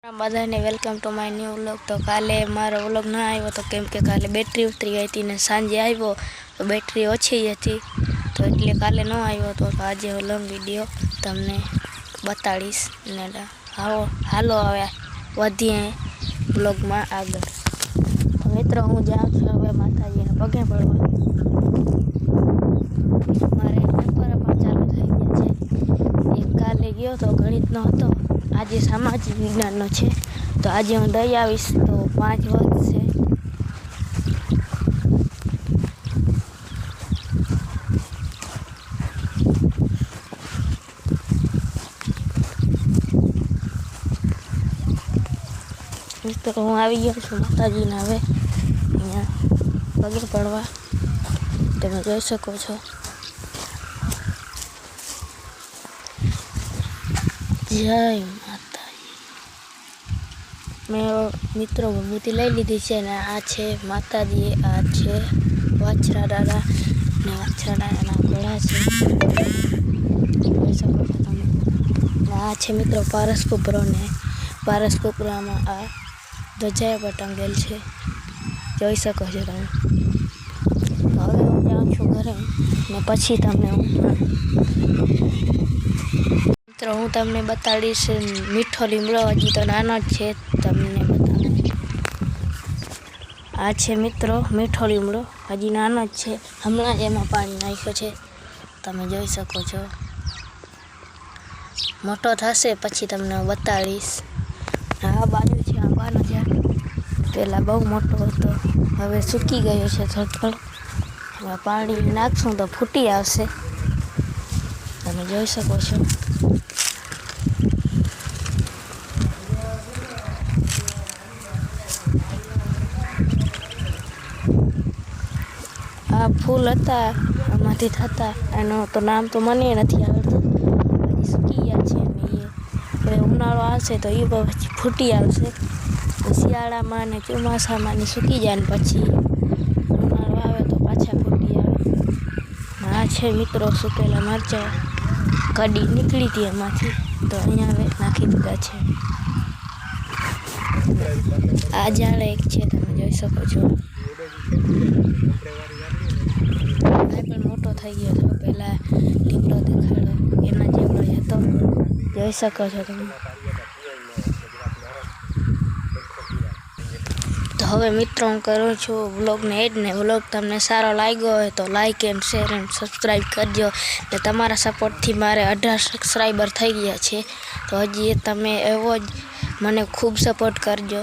બધાને welcome to my new vlog. તો કાલે મારો વ્લોગ ના આવ્યો તો કેમ કે કાલે બેટરી ઉતરી ગઈ હતી ને સાંજે આવ્યો તો બેટરી ઓછી હતી તો એટલે કાલે ન આવ્યો તો આજે લોંગ વિડીયો તમને બતાડીશ ને હાલો હવે વધીએ વ્લોગમાં આગળ। તો મિત્રો હું જાઉં છું હવે માતાજીને પગે પડવા। મારે પેપર પણ ચાલુ થઈ ગયા છે। એક કાલે ગયો તો ગણિતનો હતો, આજે સામાજિક વિજ્ઞાનનો છે તો આજે હું દઈ આવીશ તો 5 વધશે। મિત્રો હું આવી ગયો છું માતાજીના હવે અહીંયા પગે પડવા, તમે જોઈ શકો છો। જય માતાજી। મેં મિત્રો વિભૂતિ લઈ લીધી છે ને આ છે માતાજી, આ છે વાછરા દાદા ને વાછરા દાદાના ઘોડા છે, જોઈ શકો છો તમે। ને આ છે મિત્રો પારસ કુપરો ને પારસ કુપરામાં આ ધ્વજા પર ટંગેલ છે, જોઈ શકો છો તમે। તો હવે હું જાઉં છું ઘરે ને પછી તમને મિત્રો હું તમને બતાડીશ મીઠો લીમડો, હજી તો નાનો જ છે, તમને બતાવું। આ છે મિત્રો મીઠો લીમડો, હજી નાનો જ છે, હમણાં જ એમાં પાણી નાખ્યો છે, તમે જોઈ શકો છો। મોટો થશે પછી તમને હું બતાડીશ। આ બાજુ છે આંબાનો ઝાડ, પહેલાં બહુ મોટો હતો, હવે સૂકી ગયો છે થોડો, હવે પાણી નાખશું તો ફૂટી આવશે, તમે જોઈ શકો છો। આ ફૂલ હતા આમાંથી થતા, એનું તો નામ તો મને નથી આવડતું, હજી સૂકી ગયા છે ને એ હવે ઉનાળો આવશે તો એ પછી ફૂટી આવશે, શિયાળામાં ને ચોમાસામાં ને સૂકી જાય ને પછી ઉનાળો આવે તો પાછા ફૂટી આવે। આ છે મિત્રો સૂકેલા મરચાં, કડી નીકળી હતી એમાંથી તો અહીંયા હવે નાખી દીધા છે। આ ઝાડ એક છે, તમે જોઈ શકો છો, આ પણ મોટો થઈ ગયો છે, પહેલાં લીમડો દેખાડો એના જેવડો હતો, જોઈ શકો છો તમે। તો હવે મિત્રો હું કરું છું વ્લોગને એડ ને વ્લોગ તમને સારો લાગ્યો હોય તો like and share and subscribe કરજો ને તમારા સપોર્ટથી મારે 18 સબસ્ક્રાઈબર થઈ ગયા છે, તો હજી તમે એવો જ મને ખૂબ સપોર્ટ કરજો।